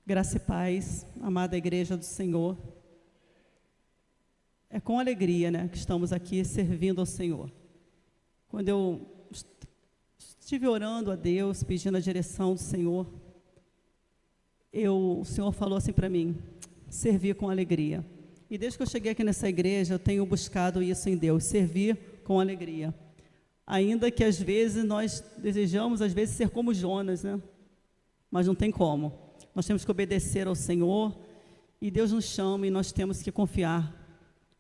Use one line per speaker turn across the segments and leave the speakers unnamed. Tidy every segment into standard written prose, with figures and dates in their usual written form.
Graça e paz, amada igreja do Senhor. É com alegria, né, que estamos aqui servindo ao Senhor. Quando eu estive orando a Deus, pedindo a direção do Senhor, o Senhor falou assim para mim: servir com alegria. E desde que eu cheguei aqui nessa igreja, eu tenho buscado isso em Deus, servir com alegria. Ainda que às vezes nós desejamos, ser como Jonas, né? Mas não tem como. Nós temos que obedecer ao Senhor, e Deus nos chama e nós temos que confiar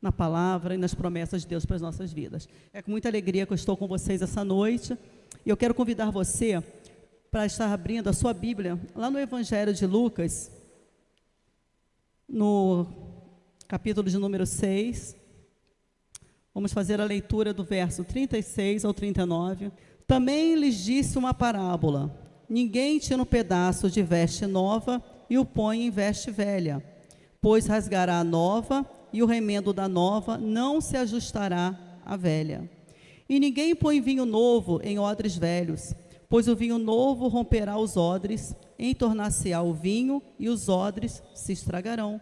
na palavra e nas promessas de Deus para as nossas vidas. É com muita alegria que eu estou com vocês essa noite, e eu quero convidar você para estar abrindo a sua Bíblia, lá no Evangelho de Lucas, no capítulo de número 6, vamos fazer a leitura do verso 36 ao 39. Também lhes disse uma parábola: ninguém tira um pedaço de veste nova e o põe em veste velha, pois rasgará a nova, e o remendo da nova não se ajustará à velha. E ninguém põe vinho novo em odres velhos, pois o vinho novo romperá os odres, entornar-se-á o vinho, e os odres se estragarão.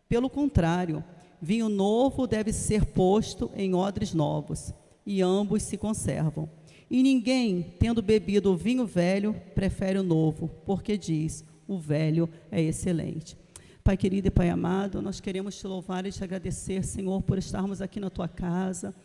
Pelo contrário, vinho novo deve ser posto em odres novos, e ambos se conservam. E ninguém, tendo bebido o vinho velho, prefere o novo, porque diz: o velho é excelente. Pai querido e Pai amado, nós queremos te louvar e te agradecer, Senhor, por estarmos aqui na tua casa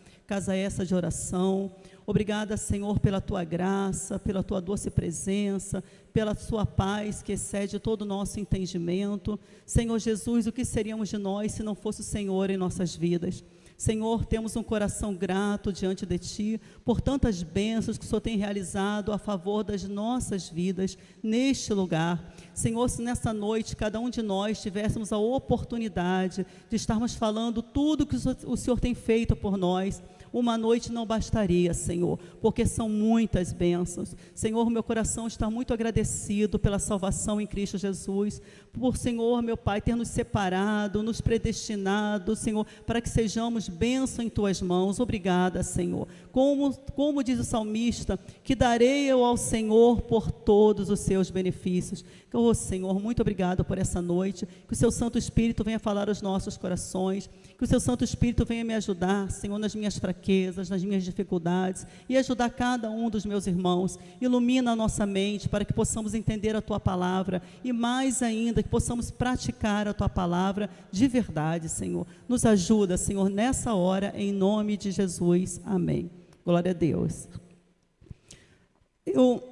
essa de oração. Obrigada, Senhor, pela tua graça, pela tua doce presença, pela sua paz que excede todo o nosso entendimento. Senhor Jesus, o que seríamos de nós se não fosse o Senhor em nossas vidas? Senhor, temos um coração grato diante de Ti, por tantas bênçãos que o Senhor tem realizado a favor das nossas vidas, neste lugar. Senhor, se nessa noite, cada um de nós tivéssemos a oportunidade de estarmos falando tudo que o Senhor tem feito por nós, uma noite não bastaria, Senhor, porque são muitas bênçãos. Senhor, meu coração está muito agradecido pela salvação em Cristo Jesus, por, Senhor, meu Pai, ter nos separado, nos predestinado, Senhor, para que sejamos bênção em Tuas mãos. Obrigada, Senhor. Como diz o salmista, que darei eu ao Senhor por todos os seus benefícios. Oh, Senhor, muito obrigado por essa noite, que o Seu Santo Espírito venha falar aos nossos corações, que o Seu Santo Espírito venha me ajudar, Senhor, nas minhas fraquezas, nas minhas dificuldades, e ajudar cada um dos meus irmãos. Ilumina a nossa mente para que possamos entender a Tua palavra, e mais ainda, que possamos praticar a Tua palavra de verdade, Senhor. Nos ajuda, Senhor, nessa hora, em nome de Jesus. Amém. Glória a Deus.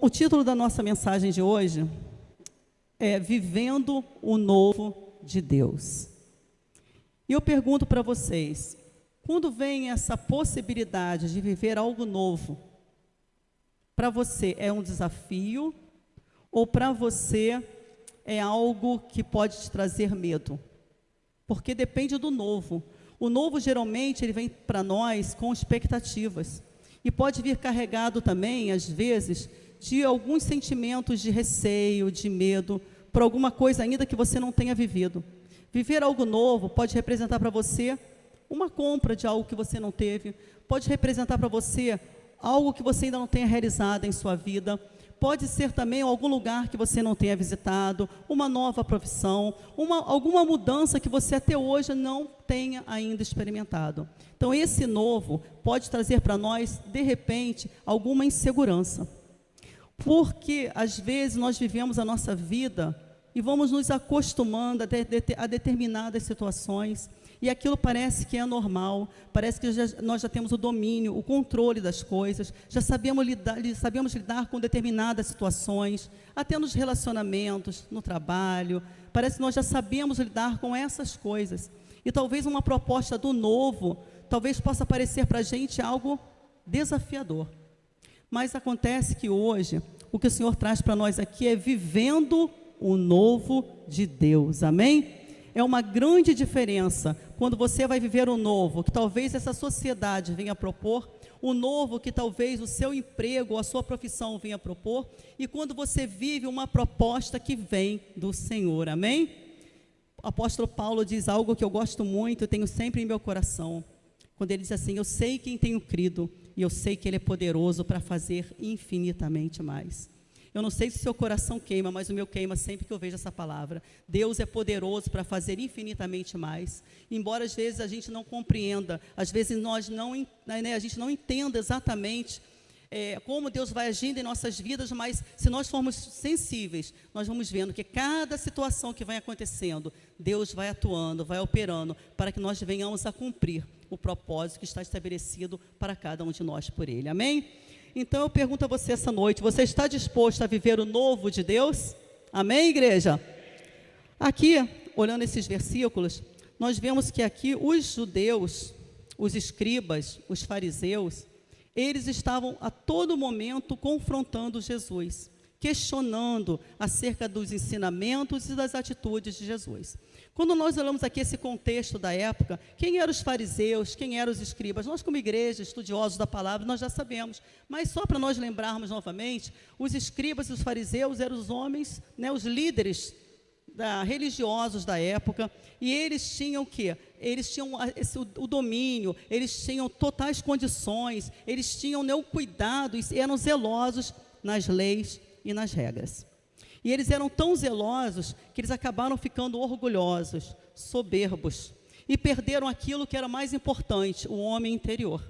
O título da nossa mensagem de hoje é Vivendo o Novo de Deus. E eu pergunto para vocês, quando vem essa possibilidade de viver algo novo, para você é um desafio ou para você é algo que pode te trazer medo? Porque depende do novo. O novo, geralmente, ele vem para nós com expectativas. E pode vir carregado também, às vezes, de alguns sentimentos de receio, de medo, por alguma coisa ainda que você não tenha vivido. Viver algo novo pode representar para você uma compra de algo que você não teve, pode representar para você algo que você ainda não tenha realizado em sua vida, pode ser também algum lugar que você não tenha visitado, uma nova profissão, alguma mudança que você até hoje não tenha ainda experimentado. Então, esse novo pode trazer para nós, de repente, alguma insegurança. Porque, às vezes, nós vivemos a nossa vida e vamos nos acostumando a determinadas situações, e aquilo parece que é normal, parece que nós já temos o domínio, o controle das coisas, já sabemos lidar com determinadas situações, até nos relacionamentos, no trabalho, parece que nós já sabemos lidar com essas coisas. E talvez uma proposta do novo, talvez possa parecer para a gente algo desafiador. Mas acontece que hoje, o que o Senhor traz para nós aqui é vivendo o novo de Deus, amém? É uma grande diferença quando você vai viver o novo, que talvez essa sociedade venha propor, o novo que talvez o seu emprego ou a sua profissão venha propor, e quando você vive uma proposta que vem do Senhor, amém? O apóstolo Paulo diz algo que eu gosto muito, eu tenho sempre em meu coração, quando ele diz assim: eu sei quem tenho crido, e eu sei que Ele é poderoso para fazer infinitamente mais. Eu não sei se seu coração queima, mas o meu queima sempre que eu vejo essa palavra. Deus é poderoso para fazer infinitamente mais. Embora às vezes a gente não compreenda, às vezes a gente não entenda exatamente como Deus vai agindo em nossas vidas, mas se nós formos sensíveis, nós vamos vendo que cada situação que vai acontecendo, Deus vai atuando, vai operando, para que nós venhamos a cumprir o propósito que está estabelecido para cada um de nós por Ele. Amém? Então eu pergunto a você essa noite, você está disposto a viver o novo de Deus? Amém, igreja? Aqui, olhando esses versículos, nós vemos que aqui os judeus, os escribas, os fariseus, eles estavam a todo momento confrontando Jesus, questionando acerca dos ensinamentos e das atitudes de Jesus. Quando nós olhamos aqui esse contexto da época, quem eram os fariseus, quem eram os escribas? Nós, como igreja, estudiosos da palavra, nós já sabemos. Mas só para nós lembrarmos novamente, os escribas e os fariseus eram os homens, os líderes religiosos da época, e eles tinham o quê? Eles tinham o domínio, eles tinham totais condições, eles tinham o cuidado, e eram zelosos nas leis e nas regras. E eles eram tão zelosos que eles acabaram ficando orgulhosos, soberbos, e perderam aquilo que era mais importante, o homem interior.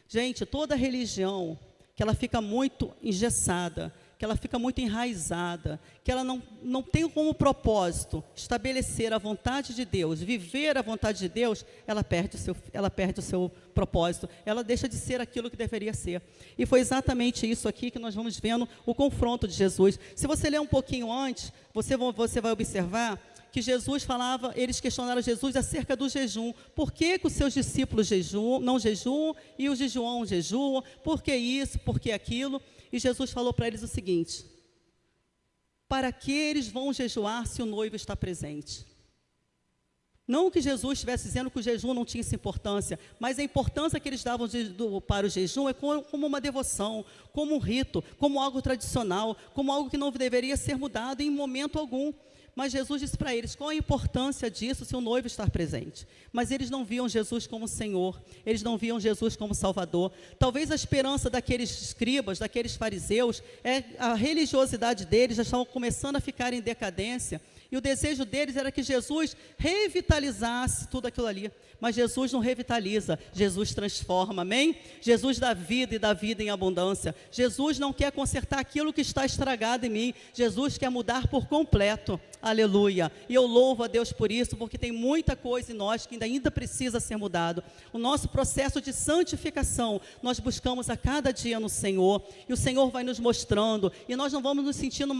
Gente, toda religião que ela fica muito engessada, que ela fica muito enraizada, que ela não tem como propósito estabelecer a vontade de Deus, viver a vontade de Deus, ela perde o seu propósito, ela deixa de ser aquilo que deveria ser. E foi exatamente isso aqui que nós vamos vendo o confronto de Jesus. Se você ler um pouquinho antes, você vai observar que Jesus falava, eles questionaram Jesus acerca do jejum. Por que os seus discípulos não jejuam e os jejuam jejuam? Por que isso? Por que aquilo? E Jesus falou para eles o seguinte: para que eles vão jejuar se o noivo está presente? Não que Jesus estivesse dizendo que o jejum não tinha essa importância, mas a importância que eles davam para o jejum é como uma devoção, como um rito, como algo tradicional, como algo que não deveria ser mudado em momento algum. Mas Jesus disse para eles, qual a importância disso se o noivo estar presente? Mas eles não viam Jesus como Senhor, eles não viam Jesus como Salvador. Talvez a esperança daqueles escribas, daqueles fariseus, a religiosidade deles já estava começando a ficar em decadência, e o desejo deles era que Jesus revitalizasse tudo aquilo ali. Mas Jesus não revitaliza, Jesus transforma, amém? Jesus dá vida e dá vida em abundância. Jesus não quer consertar aquilo que está estragado em mim, Jesus quer mudar por completo, aleluia. E eu louvo a Deus por isso, porque tem muita coisa em nós que ainda precisa ser mudado. O nosso processo de santificação, nós buscamos a cada dia no Senhor, e o Senhor vai nos mostrando, e nós não vamos nos sentindo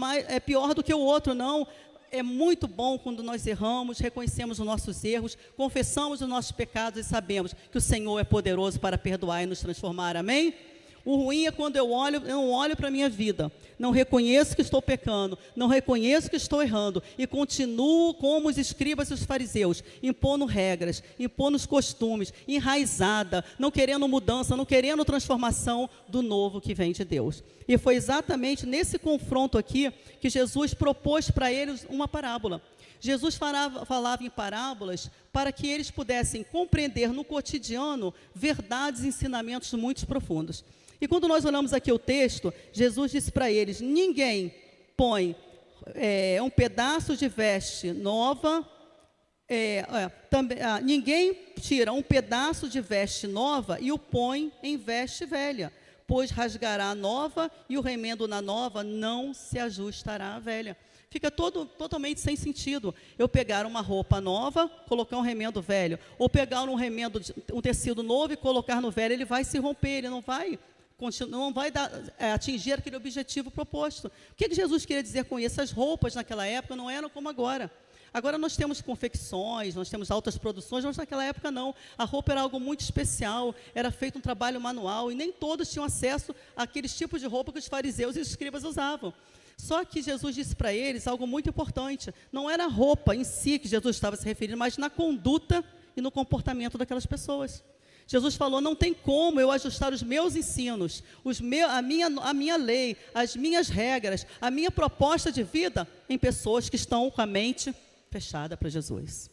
pior do que o outro, não. É muito bom quando nós erramos, reconhecemos os nossos erros, confessamos os nossos pecados e sabemos que o Senhor é poderoso para perdoar e nos transformar, amém? O ruim é quando eu não olho para a minha vida, não reconheço que estou pecando, não reconheço que estou errando e continuo como os escribas e os fariseus, impondo regras, impondo os costumes, enraizada, não querendo mudança, não querendo transformação do novo que vem de Deus. E foi exatamente nesse confronto aqui que Jesus propôs para eles uma parábola. Jesus falava em parábolas para que eles pudessem compreender no cotidiano verdades e ensinamentos muito profundos. E quando nós olhamos aqui o texto, Jesus disse para eles, ninguém põe um pedaço de veste nova, ninguém tira um pedaço de veste nova e o põe em veste velha, pois rasgará a nova e o remendo na nova não se ajustará à velha. Fica totalmente sem sentido eu pegar uma roupa nova, colocar um remendo velho, ou pegar um tecido novo e colocar no velho, ele vai se romper, ele não vai atingir aquele objetivo proposto. O que Jesus queria dizer com isso? As roupas naquela época não eram como agora. Agora nós temos confecções, nós temos altas produções, mas naquela época não. A roupa era algo muito especial, era feito um trabalho manual, e nem todos tinham acesso àqueles tipos de roupa que os fariseus e os escribas usavam. Só que Jesus disse para eles algo muito importante, não era a roupa em si que Jesus estava se referindo, mas na conduta e no comportamento daquelas pessoas. Jesus falou, não tem como eu ajustar os meus ensinos, a minha lei, as minhas regras, a minha proposta de vida em pessoas que estão com a mente fechada para Jesus.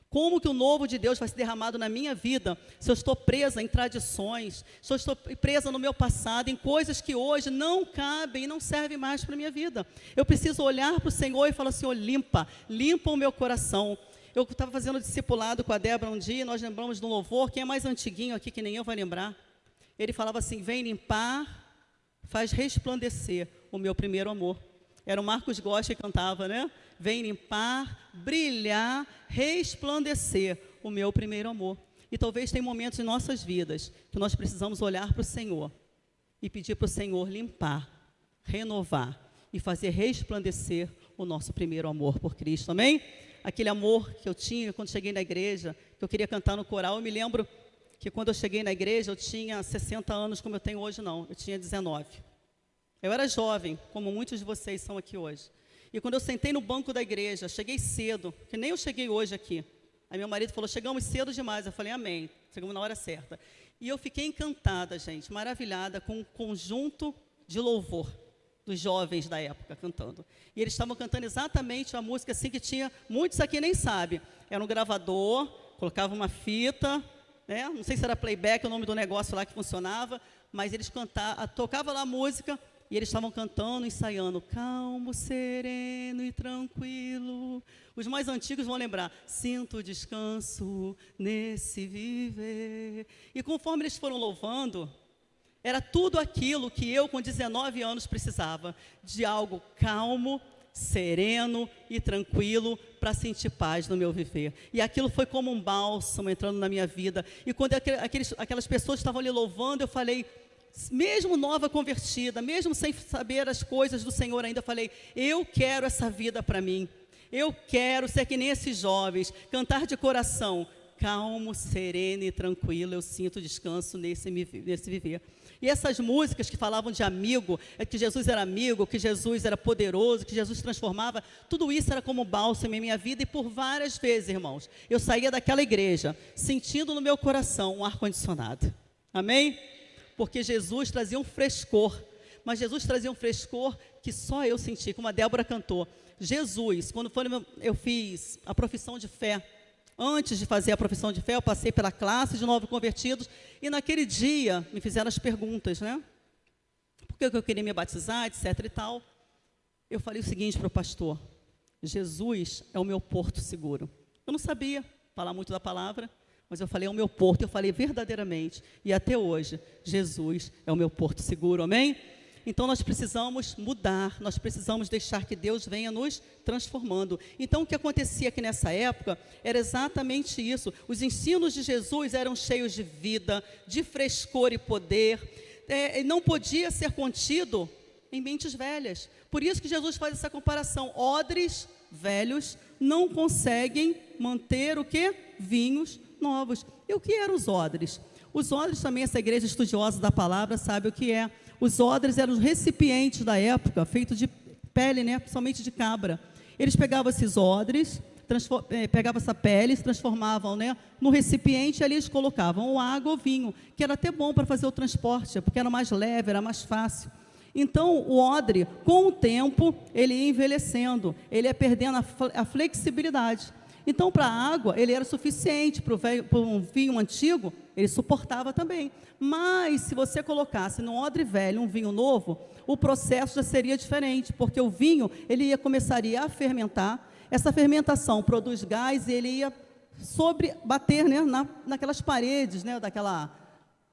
Como que o novo de Deus vai ser derramado na minha vida se eu estou presa em tradições, se eu estou presa no meu passado, em coisas que hoje não cabem e não servem mais para a minha vida? Eu preciso olhar para o Senhor e falar, Senhor, limpa o meu coração. Eu estava fazendo discipulado com a Débora um dia, nós lembramos do louvor, quem é mais antiguinho aqui que nem eu vai lembrar. Ele falava assim, vem limpar, faz resplandecer o meu primeiro amor. Era o Marcos Góes que cantava, né? Vem limpar, brilhar, resplandecer o meu primeiro amor. E talvez tenha momentos em nossas vidas que nós precisamos olhar para o Senhor e pedir para o Senhor limpar, renovar e fazer resplandecer o nosso primeiro amor por Cristo, amém? Aquele amor que eu tinha quando cheguei na igreja, que eu queria cantar no coral. Eu me lembro que quando eu cheguei na igreja eu tinha 60 anos, como eu tenho hoje não, eu tinha 19. Eu era jovem, como muitos de vocês são aqui hoje. E quando eu sentei no banco da igreja, cheguei cedo, que nem eu cheguei hoje aqui. Aí meu marido falou, chegamos cedo demais. Eu falei, amém, chegamos na hora certa. E eu fiquei encantada, gente, maravilhada com um conjunto de louvor dos jovens da época cantando. E eles estavam cantando exatamente a música assim que tinha, muitos aqui nem sabem. Era um gravador, colocava uma fita, né? Não sei se era playback o nome do negócio lá que funcionava, mas eles tocavam lá a música. E eles estavam cantando, ensaiando, calmo, sereno e tranquilo. Os mais antigos vão lembrar, sinto descanso nesse viver. E conforme eles foram louvando, era tudo aquilo que eu com 19 anos precisava, de algo calmo, sereno e tranquilo para sentir paz no meu viver. E aquilo foi como um bálsamo entrando na minha vida. E quando aquelas pessoas estavam ali louvando, eu falei, mesmo nova convertida, mesmo sem saber as coisas do Senhor ainda, falei, eu quero essa vida para mim. Eu quero ser que nem esses jovens, cantar de coração, calmo, sereno e tranquilo, eu sinto descanso nesse viver. E essas músicas que falavam de amigo, que Jesus era amigo, que Jesus era poderoso, que Jesus transformava, tudo isso era como bálsamo em minha vida. E por várias vezes, irmãos, eu saía daquela igreja sentindo no meu coração um ar-condicionado. Amém? Porque Jesus trazia um frescor, mas Jesus trazia um frescor que só eu senti, como a Débora cantou. Jesus, quando eu fiz a profissão de fé, antes de fazer a profissão de fé, eu passei pela classe de novos convertidos, e naquele dia me fizeram as perguntas, né? Por que eu queria me batizar, etc e tal. Eu falei o seguinte para o pastor, Jesus é o meu porto seguro. Eu não sabia falar muito da palavra, mas eu falei, é o meu porto, eu falei verdadeiramente, e até hoje, Jesus é o meu porto seguro, amém? Então nós precisamos mudar, nós precisamos deixar que Deus venha nos transformando. Então o que acontecia aqui nessa época, era exatamente isso, os ensinos de Jesus eram cheios de vida, de frescor e poder, não podia ser contido em mentes velhas, por isso que Jesus faz essa comparação, odres velhos não conseguem manter o que? Vinhos novos. E o que eram os odres? Os odres também, essa igreja estudiosa da palavra sabe o que é. Os odres eram os recipientes da época, feitos de pele, né, principalmente de cabra. Eles pegavam esses odres, pegavam essa pele, se transformavam, né, no recipiente, e ali eles colocavam ou água ou vinho, que era até bom para fazer o transporte, porque era mais leve, era mais fácil. Então, o odre, com o tempo, ele ia envelhecendo, ele ia perdendo a flexibilidade. Então, para a água, ele era suficiente, para um vinho antigo, ele suportava também. Mas, se você colocasse no odre velho um vinho novo, o processo já seria diferente, porque o vinho, começaria a fermentar, essa fermentação produz gás e ele ia bater, né, naquelas paredes, né,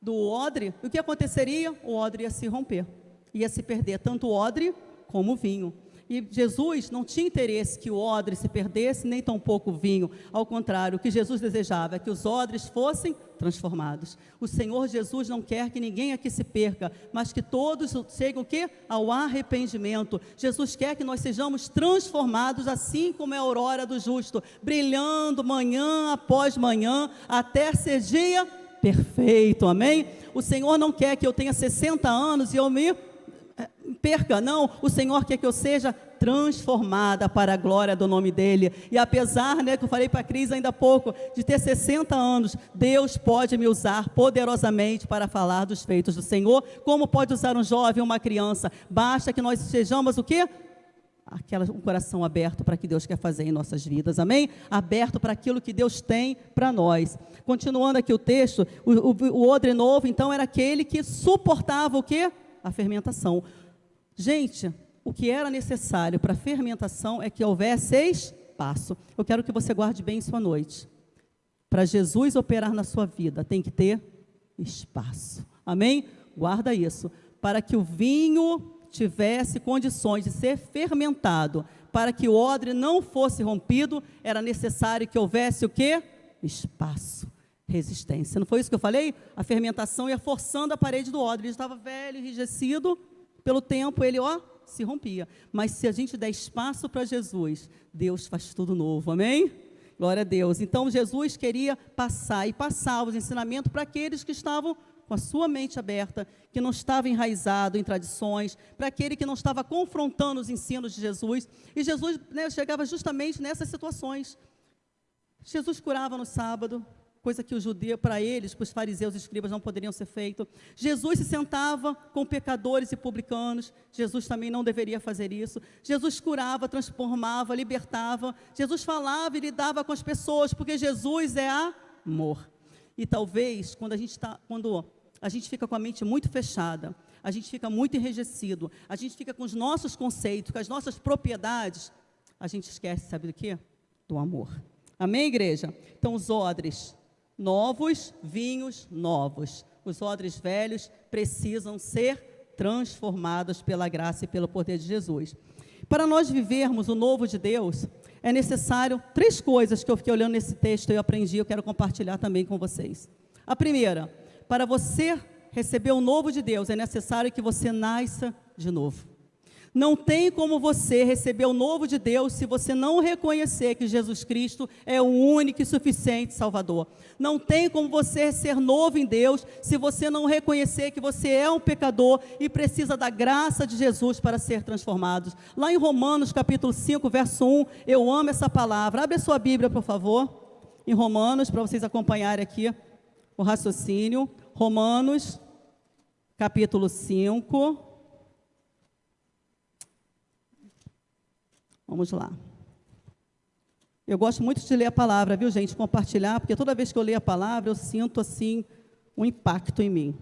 do odre. E o que aconteceria? O odre ia se romper, ia se perder tanto o odre como o vinho. E Jesus não tinha interesse que o odre se perdesse, nem tampouco o vinho. Ao contrário, o que Jesus desejava é que os odres fossem transformados. O Senhor Jesus não quer que ninguém aqui se perca, mas que todos cheguem o quê? Ao arrependimento. Jesus quer que nós sejamos transformados, assim como é a aurora do justo, brilhando manhã após manhã, até ser dia perfeito, amém? O Senhor não quer que eu tenha 60 anos e eu me perca, não, o Senhor quer que eu seja transformada para a glória do nome dEle, e apesar, né, que eu falei para a Cris ainda há pouco, de ter 60 anos, Deus pode me usar poderosamente para falar dos feitos do Senhor, como pode usar um jovem ou uma criança, basta que nós sejamos o quê? um coração aberto para o que Deus quer fazer em nossas vidas, amém? Aberto para aquilo que Deus tem para nós. Continuando aqui o texto, o odre novo, então, era aquele que suportava o quê? A fermentação. Gente, o que era necessário para a fermentação é que houvesse espaço. Eu quero que você guarde bem isso à noite. Para Jesus operar na sua vida, tem que ter espaço, amém? Guarda isso. Para que o vinho tivesse condições de ser fermentado, para que o odre não fosse rompido, era necessário que houvesse o quê? Espaço, resistência. Não foi isso que eu falei? A fermentação ia forçando a parede do odre, ele estava velho, enrijecido, pelo tempo ele, se rompia. Mas se a gente der espaço para Jesus, Deus faz tudo novo, amém? Glória a Deus. Então Jesus queria passar e passava os ensinamentos para aqueles que estavam com a sua mente aberta, que não estava enraizado em tradições, para aquele que não estava confrontando os ensinos de Jesus. E Jesus, chegava justamente nessas situações. Jesus curava no sábado, coisa que o judeu, para eles, para os fariseus e escribas, não poderiam ser feito. Jesus se sentava com pecadores e publicanos. Jesus também não deveria fazer isso. Jesus curava, transformava, libertava. Jesus falava e lidava com as pessoas, porque Jesus é amor. E talvez, quando a gente fica com a mente muito fechada, a gente fica muito enrijecido, a gente fica com os nossos conceitos, com as nossas propriedades, a gente esquece, sabe do quê? Do amor. Amém, igreja? Então, os odres novos, vinhos novos. Os odres velhos precisam ser transformados pela graça e pelo poder de Jesus. Para nós vivermos o novo de Deus, é necessário 3 coisas que eu fiquei olhando nesse texto e eu aprendi, eu quero compartilhar também com vocês. A primeira, para você receber o novo de Deus, é necessário que você nasça de novo. Não tem como você receber o novo de Deus se você não reconhecer que Jesus Cristo é o único e suficiente Salvador. Não tem como você ser novo em Deus se você não reconhecer que você é um pecador e precisa da graça de Jesus para ser transformado. Lá em Romanos capítulo 5, verso 1, eu amo essa palavra. Abre a sua Bíblia, por favor, em Romanos, para vocês acompanharem aqui o raciocínio. Romanos capítulo 5. Vamos lá. Eu gosto muito de ler a palavra, viu, gente? Compartilhar, porque toda vez que eu leio a palavra, eu sinto, assim, um impacto em mim.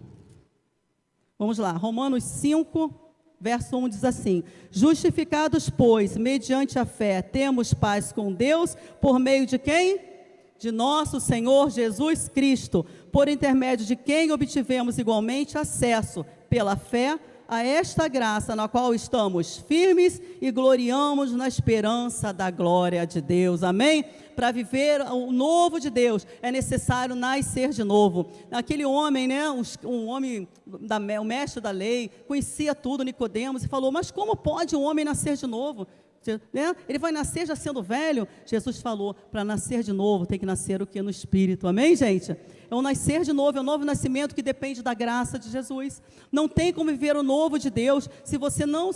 Vamos lá. Romanos 5, verso 1 diz assim: justificados, pois, mediante a fé, temos paz com Deus, por meio de quem? De nosso Senhor Jesus Cristo, por intermédio de quem obtivemos igualmente acesso, pela fé, a esta graça na qual estamos firmes e gloriamos na esperança da glória de Deus, amém? Para viver o novo de Deus, é necessário nascer de novo. Aquele homem, o mestre da lei, conhecia tudo, Nicodemos, e falou, mas como pode um homem nascer de novo? Ele vai nascer já sendo velho? Jesus falou, para nascer de novo, tem que nascer o que? No Espírito, amém, gente? É um nascer de novo, é um novo nascimento que depende da graça de Jesus. Não tem como viver o novo de Deus se você não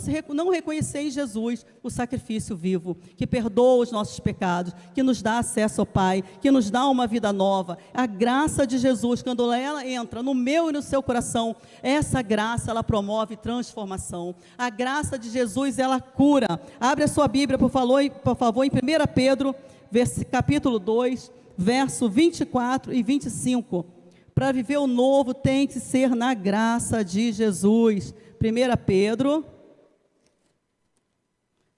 reconhecer em Jesus o sacrifício vivo, que perdoa os nossos pecados, que nos dá acesso ao Pai, que nos dá uma vida nova. A graça de Jesus, quando ela entra no meu e no seu coração, essa graça, ela promove transformação. A graça de Jesus, ela cura. Abre a sua Bíblia, por favor, em 1 Pedro, capítulo 2, verso 24 e 25, para viver o novo tem que ser na graça de Jesus. 1 Pedro,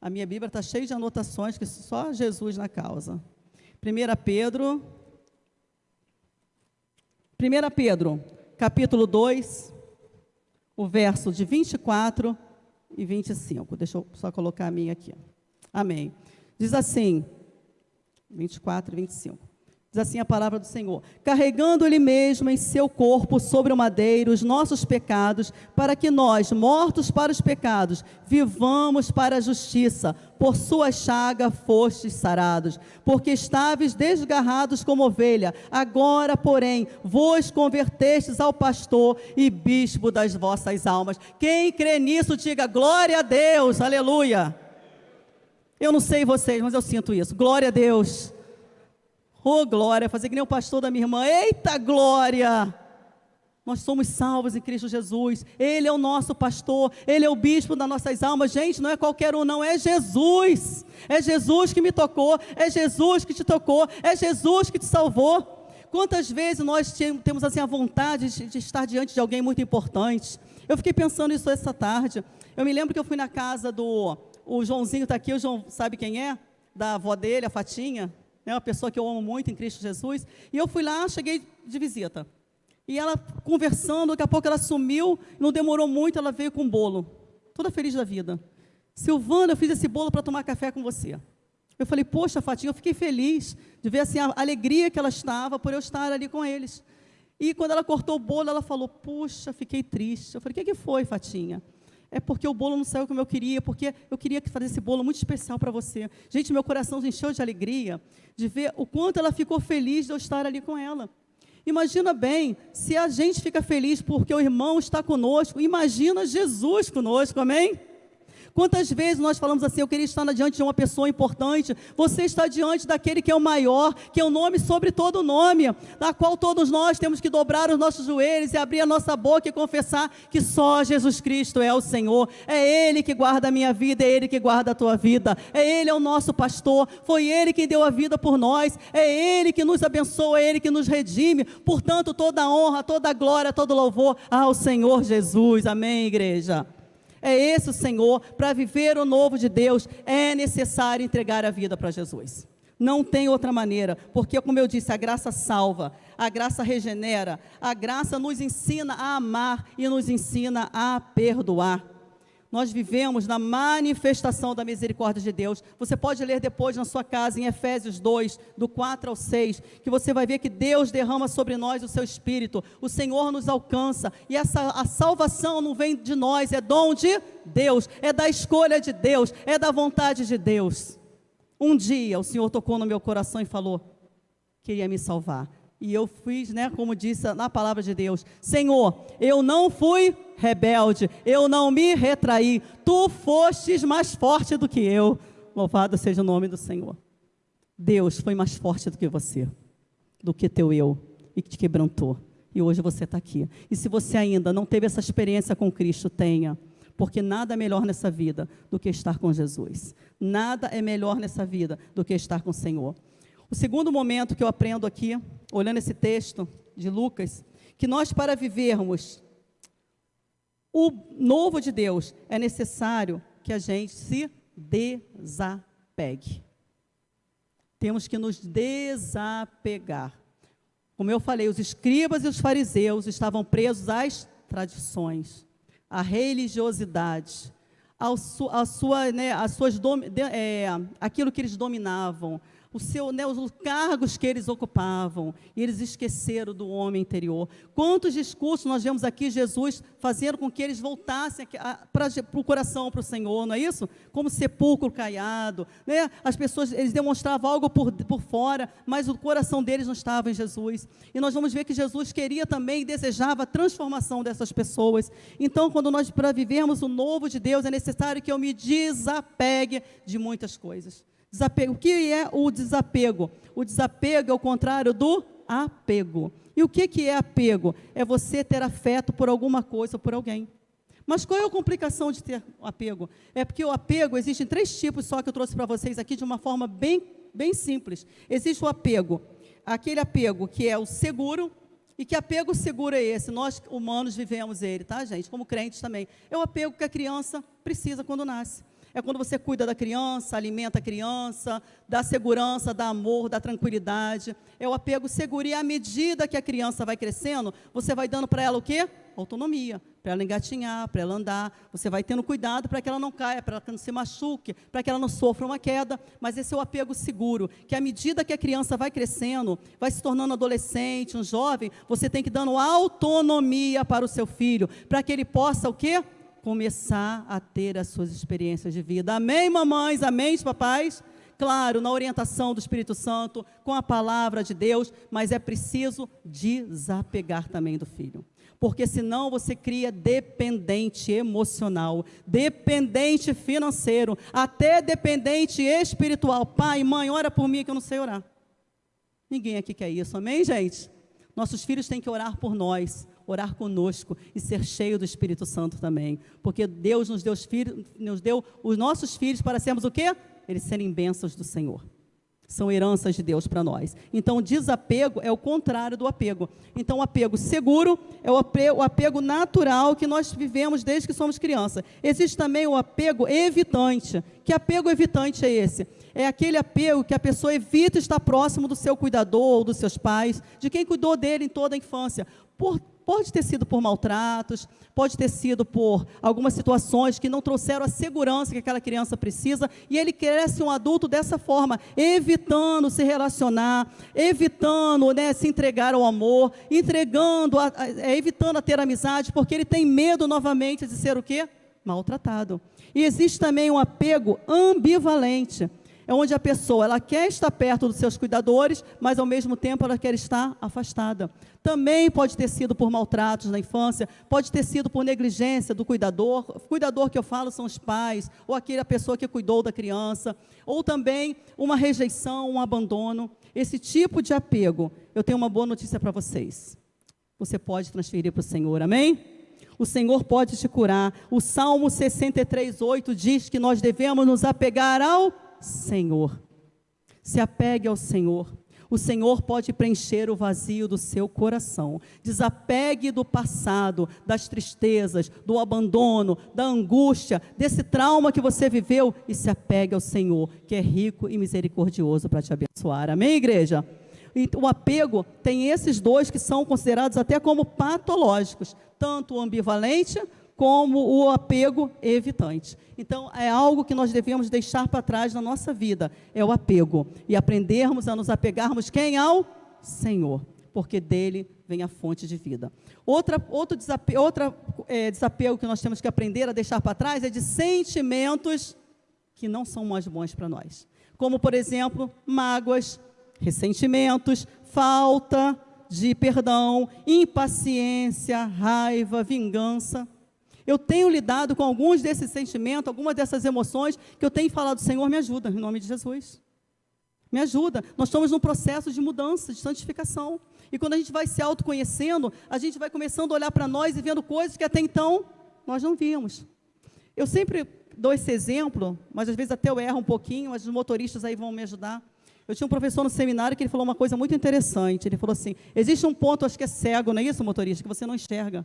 a minha Bíblia está cheia de anotações, que só Jesus na causa. 1 Pedro, capítulo 2, o verso de 24 e 25, deixa eu só colocar a minha aqui, amém. Diz assim, 24 e 25. Diz assim a palavra do Senhor: carregando Ele mesmo em seu corpo sobre o madeiro os nossos pecados, para que nós, mortos para os pecados, vivamos para a justiça. Por sua chaga fostes sarados, porque estáveis desgarrados como ovelha. Agora, porém, vos convertestes ao pastor e bispo das vossas almas. Quem crê nisso, diga glória a Deus, aleluia. Eu não sei vocês, mas eu sinto isso, glória a Deus. Oh, glória, fazer que nem o pastor da minha irmã, eita glória, nós somos salvos em Cristo Jesus. Ele é o nosso pastor, Ele é o bispo das nossas almas. Gente, não é qualquer um não, é Jesus. É Jesus que me tocou, é Jesus que te tocou, é Jesus que te salvou. Quantas vezes nós temos assim a vontade de estar diante de alguém muito importante? Eu fiquei pensando isso essa tarde. Eu me lembro que eu fui na casa o Joãozinho está aqui, o João sabe quem é? Da avó dele, a Fatinha, né, uma pessoa que eu amo muito em Cristo Jesus. E eu fui lá, cheguei de visita. E ela conversando, daqui a pouco ela sumiu, não demorou muito, ela veio com um bolo, toda feliz da vida. Silvana, eu fiz esse bolo para tomar café com você. Eu falei, poxa, Fatinha, eu fiquei feliz de ver assim, a alegria que ela estava por eu estar ali com eles. E quando ela cortou o bolo, ela falou, puxa, fiquei triste. Eu falei, o que foi, Fatinha? É porque o bolo não saiu como eu queria, porque eu queria fazer esse bolo muito especial para você. Gente, meu coração se encheu de alegria, de ver o quanto ela ficou feliz de eu estar ali com ela. Imagina bem, se a gente fica feliz porque o irmão está conosco, imagina Jesus conosco, amém? Quantas vezes nós falamos assim, eu queria estar diante de uma pessoa importante, você está diante daquele que é o maior, que é o nome sobre todo nome, na qual todos nós temos que dobrar os nossos joelhos e abrir a nossa boca e confessar que só Jesus Cristo é o Senhor, é Ele que guarda a minha vida, é Ele que guarda a tua vida, Ele é o nosso pastor, foi Ele que deu a vida por nós, é Ele que nos abençoa, é Ele que nos redime, portanto toda a honra, toda a glória, todo o louvor ao Senhor Jesus, amém, igreja? É esse o Senhor. Para viver o novo de Deus, é necessário entregar a vida para Jesus. Não tem outra maneira, porque como eu disse, a graça salva, a graça regenera, a graça nos ensina a amar e nos ensina a perdoar. Nós vivemos na manifestação da misericórdia de Deus. Você pode ler depois na sua casa, em Efésios 2, do 4 ao 6, que você vai ver que Deus derrama sobre nós o seu Espírito, o Senhor nos alcança, e a salvação não vem de nós, é dom de Deus, é da escolha de Deus, é da vontade de Deus. Um dia o Senhor tocou no meu coração e falou, queria me salvar. E eu fiz, como disse na palavra de Deus, Senhor, eu não fui rebelde, eu não me retraí, tu fostes mais forte do que eu, louvado seja o nome do Senhor. Deus foi mais forte do que você, do que teu eu, e que te quebrantou, e hoje você está aqui. E se você ainda não teve essa experiência com Cristo, tenha, porque nada é melhor nessa vida do que estar com Jesus, nada é melhor nessa vida do que estar com o Senhor. O segundo momento que eu aprendo aqui, olhando esse texto de Lucas, que nós para vivermos o novo de Deus, é necessário que a gente se desapegue. Temos que nos desapegar. Como eu falei, os escribas e os fariseus estavam presos às tradições, à religiosidade, aquilo que eles dominavam, os cargos que eles ocupavam, e eles esqueceram do homem interior. Quantos discursos nós vemos aqui Jesus fazendo com que eles voltassem para o coração, para o Senhor, não é isso? Como sepulcro caiado, as pessoas, eles demonstravam algo por fora, mas o coração deles não estava em Jesus, e nós vamos ver que Jesus queria também e desejava a transformação dessas pessoas. Então, para vivermos o novo de Deus, é necessário que eu me desapegue de muitas coisas. Desapego. O que é o desapego? O desapego é o contrário do apego. E o que é apego? É você ter afeto por alguma coisa ou por alguém. Mas qual é a complicação de ter apego? É porque o apego, existem 3 tipos só que eu trouxe para vocês aqui de uma forma bem simples. Existe o apego, aquele apego que é o seguro. E que apego seguro é esse? Nós humanos vivemos ele, tá, gente? Como crentes também. É o apego que a criança precisa quando nasce. É quando você cuida da criança, alimenta a criança, dá segurança, dá amor, dá tranquilidade. É o apego seguro. E à medida que a criança vai crescendo, você vai dando para ela o quê? Autonomia. Para ela engatinhar, para ela andar. Você vai tendo cuidado para que ela não caia, para que ela não se machuque, para que ela não sofra uma queda. Mas esse é o apego seguro. Que à medida que a criança vai crescendo, vai se tornando adolescente, um jovem, você tem que dando autonomia para o seu filho. Para que ele possa o quê? Começar a ter as suas experiências de vida. Amém, mamães? Amém, papais? Claro, na orientação do Espírito Santo, com a palavra de Deus, mas é preciso desapegar também do filho. Porque senão você cria dependente emocional, dependente financeiro, até dependente espiritual. Pai, mãe, ora por mim que eu não sei orar. Ninguém aqui quer isso, amém, gente? Nossos filhos têm que orar por nós. orar conosco e ser cheio do Espírito Santo também. Porque Deus nos deu os nossos filhos para sermos o quê? Eles serem bênçãos do Senhor. São heranças de Deus para nós. Então, o desapego é o contrário do apego. Então, o apego seguro é o apego natural que nós vivemos desde que somos crianças. Existe também o apego evitante. Que apego evitante é esse? É aquele apego que a pessoa evita estar próximo do seu cuidador ou dos seus pais, de quem cuidou dele em toda a infância. Pode ter sido por maltratos, pode ter sido por algumas situações que não trouxeram a segurança que aquela criança precisa, e ele cresce um adulto dessa forma, evitando se relacionar, evitando, né, se entregar ao amor, evitando a ter amizade, porque ele tem medo novamente de ser o quê? Maltratado. E existe também um apego ambivalente, é onde a pessoa ela quer estar perto dos seus cuidadores, mas ao mesmo tempo ela quer estar afastada. Também pode ter sido por maltratos na infância, pode ter sido por negligência do cuidador. O cuidador que eu falo são os pais, ou aquela pessoa que cuidou da criança, ou também uma rejeição, um abandono. Esse tipo de apego, eu tenho uma boa notícia para vocês. Você pode transferir para o Senhor, amém? O Senhor pode te curar. O Salmo 63:8 diz que nós devemos nos apegar ao Senhor. Se apegue ao Senhor. O Senhor pode preencher o vazio do seu coração. Desapegue do passado, das tristezas, do abandono, da angústia, desse trauma que você viveu e se apegue ao Senhor, que é rico e misericordioso para te abençoar. Amém, igreja? E o apego tem esses dois que são considerados até como patológicos, tanto o ambivalente como o apego evitante. Então, é algo que nós devemos deixar para trás na nossa vida, é o apego. E aprendermos a nos apegarmos quem? Ao Senhor, porque dele vem a fonte de vida. Outro desapego que nós temos que aprender a deixar para trás é de sentimentos que não são mais bons para nós. Como, por exemplo, mágoas, ressentimentos, falta de perdão, impaciência, raiva, vingança. Eu tenho lidado com alguns desses sentimentos, algumas dessas emoções, que eu tenho falado, Senhor, me ajuda, em nome de Jesus. Me ajuda. Nós estamos num processo de mudança, de santificação. E quando a gente vai se autoconhecendo, a gente vai começando a olhar para nós e vendo coisas que até então nós não víamos. Eu sempre dou esse exemplo, mas às vezes até eu erro um pouquinho, mas os motoristas aí vão me ajudar. Eu tinha um professor no seminário que ele falou uma coisa muito interessante. Ele falou assim, existe um ponto, acho que é cego, não é isso, motorista, que você não enxerga.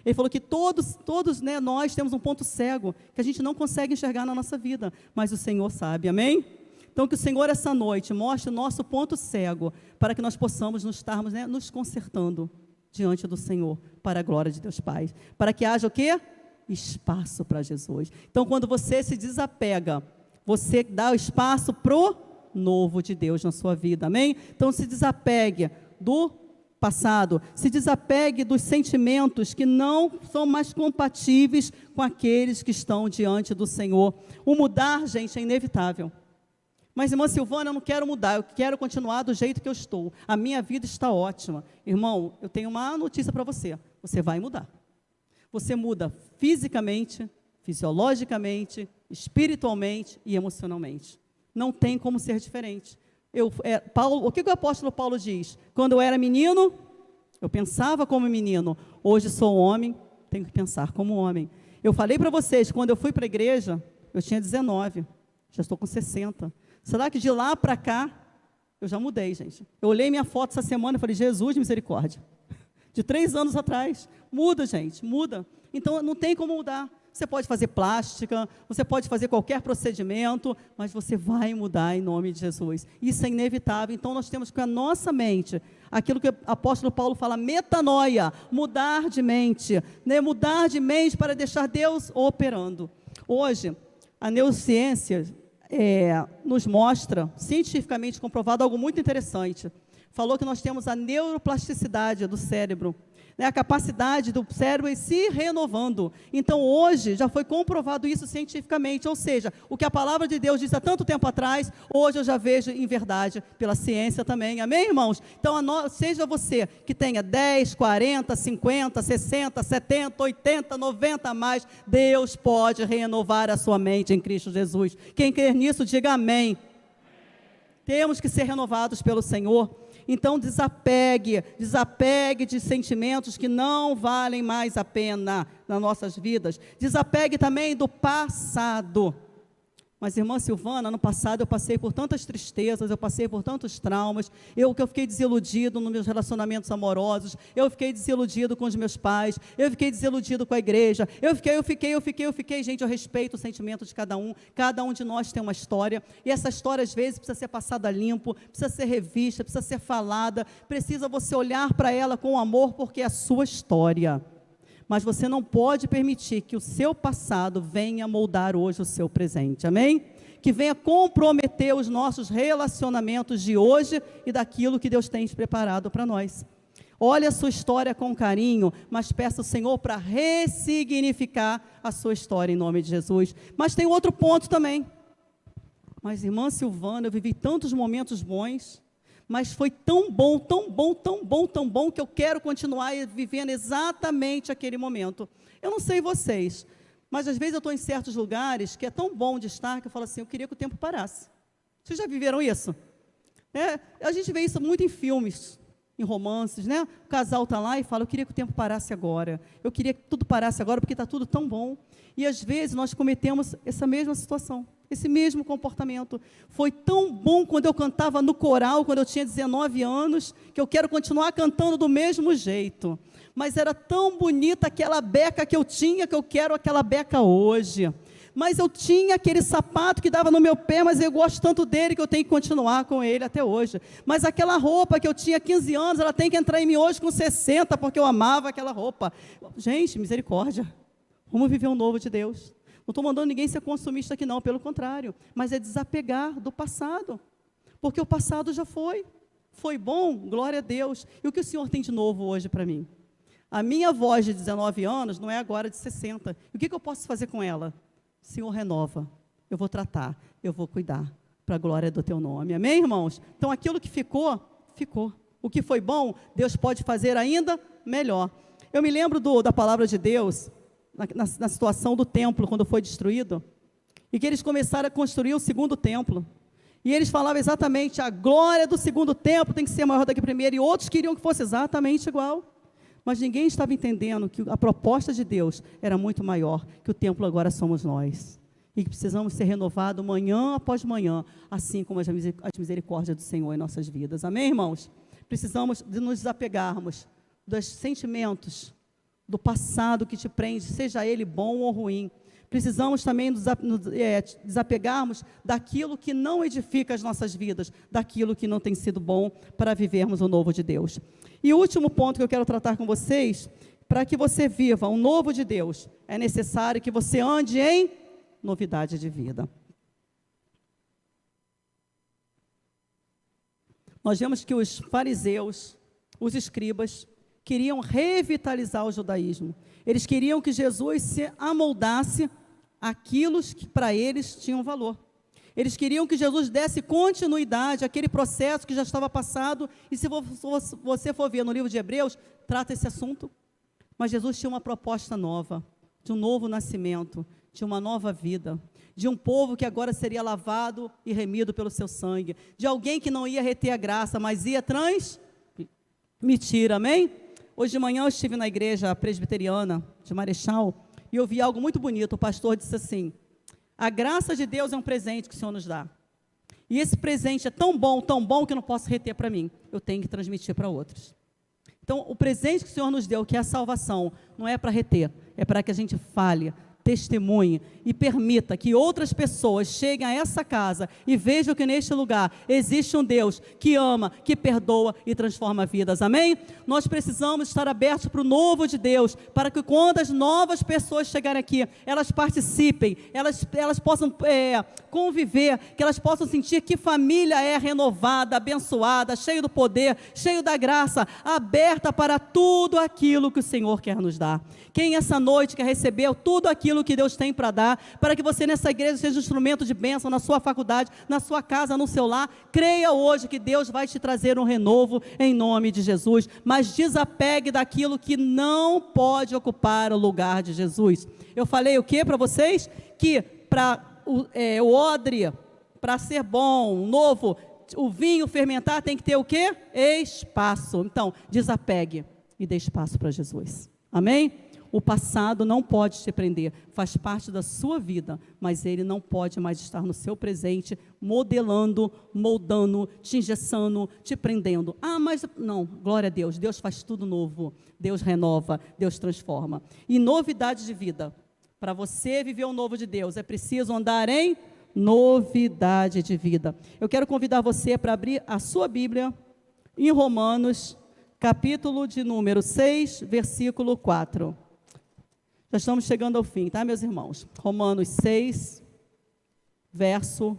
Ele falou que todos, né, nós temos um ponto cego, que a gente não consegue enxergar na nossa vida, mas o Senhor sabe, amém? Então, que o Senhor, essa noite, mostre o nosso ponto cego, para que nós possamos estarmos, né, nos consertando diante do Senhor, para a glória de Deus Pai. Para que haja o quê? Espaço para Jesus. Então, quando você se desapega, você dá o espaço para o novo de Deus na sua vida, amém? Então, se desapegue do passado, se desapegue dos sentimentos que não são mais compatíveis com aqueles que estão diante do Senhor. O mudar, gente, é inevitável. Mas, irmã Silvana, eu não quero mudar, eu quero continuar do jeito que eu estou. A minha vida está ótima. Irmão, eu tenho uma notícia para você. Você vai mudar. Você muda fisicamente, fisiologicamente, espiritualmente e emocionalmente. Não tem como ser diferente. O que o apóstolo Paulo diz? Quando eu era menino, eu pensava como menino. Hoje sou homem, tenho que pensar como homem. Eu falei para vocês, quando eu fui para a igreja, eu tinha 19, já estou com 60. Será que de lá para cá, eu já mudei, gente? Eu olhei minha foto essa semana e falei, Jesus, misericórdia. De 3 anos atrás. Muda, gente, muda. Então, não tem como mudar. Você pode fazer plástica, você pode fazer qualquer procedimento, mas você vai mudar em nome de Jesus. Isso é inevitável. Então, nós temos que a nossa mente, aquilo que o apóstolo Paulo fala, metanoia, mudar de mente, né? Mudar de mente para deixar Deus operando. Hoje, a neurociência nos mostra, cientificamente comprovado, algo muito interessante. Falou que nós temos a neuroplasticidade do cérebro, né, a capacidade do cérebro ir se renovando. Então, hoje, já foi comprovado isso cientificamente, ou seja, o que a palavra de Deus disse há tanto tempo atrás, hoje eu já vejo em verdade, pela ciência também, amém, irmãos? Então, seja você que tenha 10, 40, 50, 60, 70, 80, 90 a mais, Deus pode renovar a sua mente em Cristo Jesus. Quem crer nisso, diga amém. Temos que ser renovados pelo Senhor. Então desapegue de sentimentos que não valem mais a pena nas nossas vidas. Desapegue também do passado. Mas, irmã Silvana, no passado eu passei por tantas tristezas, eu passei por tantos traumas, eu fiquei desiludido nos meus relacionamentos amorosos, eu fiquei desiludido com os meus pais, eu fiquei desiludido com a igreja, eu fiquei, gente, eu respeito o sentimento de cada um de nós tem uma história, e essa história às vezes precisa ser passada limpo, precisa ser revista, precisa ser falada, precisa você olhar para ela com amor, porque é a sua história. Mas você não pode permitir que o seu passado venha moldar hoje o seu presente, amém? Que venha comprometer os nossos relacionamentos de hoje e daquilo que Deus tem preparado para nós. Olhe a sua história com carinho, mas peça ao Senhor para ressignificar a sua história em nome de Jesus. Mas tem outro ponto também. Mas, irmã Silvana, eu vivi tantos momentos bons, mas foi tão bom, que eu quero continuar vivendo exatamente aquele momento. Eu não sei vocês, mas às vezes eu estou em certos lugares que é tão bom de estar, que eu falo assim, eu queria que o tempo parasse. Vocês já viveram isso? A gente vê isso muito em filmes, em romances, né? O casal está lá e fala, eu queria que o tempo parasse agora. Eu queria que tudo parasse agora, porque está tudo tão bom. E às vezes nós cometemos essa mesma situação. Esse mesmo comportamento. Foi tão bom quando eu cantava no coral, quando eu tinha 19 anos, que eu quero continuar cantando do mesmo jeito. Mas era tão bonita aquela beca que eu tinha, que eu quero aquela beca hoje. Mas eu tinha aquele sapato que dava no meu pé, mas eu gosto tanto dele que eu tenho que continuar com ele até hoje. Mas aquela roupa que eu tinha 15 anos, ela tem que entrar em mim hoje com 60, porque eu amava aquela roupa. Gente, misericórdia. Vamos viver um novo de Deus. Não estou mandando ninguém ser consumista aqui não, pelo contrário, mas é desapegar do passado, porque o passado já foi bom, glória a Deus. E o que o Senhor tem de novo hoje para mim? A minha voz de 19 anos não é agora de 60, e o que eu posso fazer com ela? Senhor, renova, eu vou tratar, eu vou cuidar, para a glória do teu nome, amém, irmãos? Então aquilo que ficou, o que foi bom, Deus pode fazer ainda melhor. Eu me lembro da palavra de Deus, na situação do templo, quando foi destruído, e que eles começaram a construir o segundo templo, e eles falavam exatamente, a glória do segundo templo tem que ser maior do que o primeiro, e outros queriam que fosse exatamente igual, mas ninguém estava entendendo que a proposta de Deus era muito maior, que o templo agora somos nós, e que precisamos ser renovados manhã após manhã, assim como as misericórdias do Senhor em nossas vidas, amém, irmãos? Precisamos de nos desapegarmos dos sentimentos, do passado que te prende, seja ele bom ou ruim. Precisamos também nos desapegarmos daquilo que não edifica as nossas vidas, daquilo que não tem sido bom para vivermos o novo de Deus. E o último ponto que eu quero tratar com vocês, para que você viva o novo de Deus, é necessário que você ande em novidade de vida. Nós vemos que os fariseus, os escribas, queriam revitalizar o judaísmo. Eles queriam que Jesus se amoldasse àquilo que para eles tinham valor. Eles queriam que Jesus desse continuidade àquele processo que já estava passado, e se você for ver no livro de Hebreus, trata esse assunto. Mas Jesus tinha uma proposta nova, de um novo nascimento, de uma nova vida, de um povo que agora seria lavado e remido pelo seu sangue, de alguém que não ia reter a graça, mas ia transmitir, amém? Hoje de manhã eu estive na igreja presbiteriana de Marechal e eu vi algo muito bonito. O pastor disse assim, a graça de Deus é um presente que o Senhor nos dá. E esse presente é tão bom que eu não posso reter para mim. Eu tenho que transmitir para outros. Então, o presente que o Senhor nos deu, que é a salvação, não é para reter, é para que a gente fale, testemunhe e permita que outras pessoas cheguem a essa casa e vejam que neste lugar existe um Deus que ama, que perdoa e transforma vidas, amém? Nós precisamos estar abertos para o novo de Deus, para que quando as novas pessoas chegarem aqui, elas participem, elas possam conviver, que elas possam sentir que família é renovada, abençoada, cheio do poder, cheio da graça, aberta para tudo aquilo que o Senhor quer nos dar. Quem essa noite quer receber tudo aquilo que Deus tem para dar, para que você nessa igreja seja um instrumento de bênção na sua faculdade, na sua casa, no seu lar, creia hoje que Deus vai te trazer um renovo em nome de Jesus, mas desapegue daquilo que não pode ocupar o lugar de Jesus. Eu falei o que para vocês? Que para o odre, para ser bom, novo, o vinho fermentar tem que ter o quê? Espaço. Então, desapegue e dê espaço para Jesus. Amém? O passado não pode te prender, faz parte da sua vida, mas ele não pode mais estar no seu presente, modelando, moldando, te engessando, te prendendo. Ah, mas não, glória a Deus, Deus faz tudo novo, Deus renova, Deus transforma. E novidade de vida, para você viver o novo de Deus, é preciso andar em novidade de vida. Eu quero convidar você para abrir a sua Bíblia em Romanos, capítulo de número 6, versículo 4. Já estamos chegando ao fim, tá, meus irmãos? Romanos 6, verso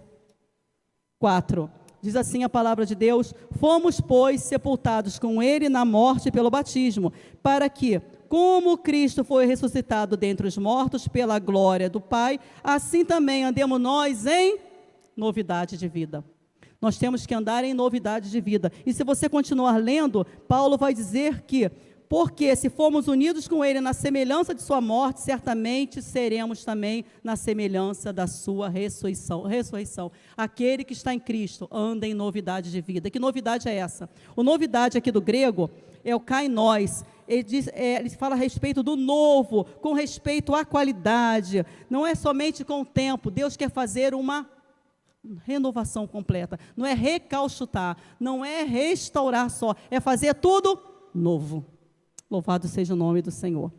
4. Diz assim a palavra de Deus: fomos, pois, sepultados com ele na morte pelo batismo, para que, como Cristo foi ressuscitado dentre os mortos pela glória do Pai, assim também andemos nós em novidade de vida. Nós temos que andar em novidade de vida. E se você continuar lendo, Paulo vai dizer que, porque se formos unidos com ele na semelhança de sua morte, certamente seremos também na semelhança da sua ressurreição. Aquele que está em Cristo anda em novidade de vida. Que novidade é essa? A novidade aqui do grego é o kainós. Ele fala a respeito do novo, com respeito à qualidade. Não é somente com o tempo. Deus quer fazer uma renovação completa. Não é recalchutar, não é restaurar só, é fazer tudo novo. Louvado seja o nome do Senhor.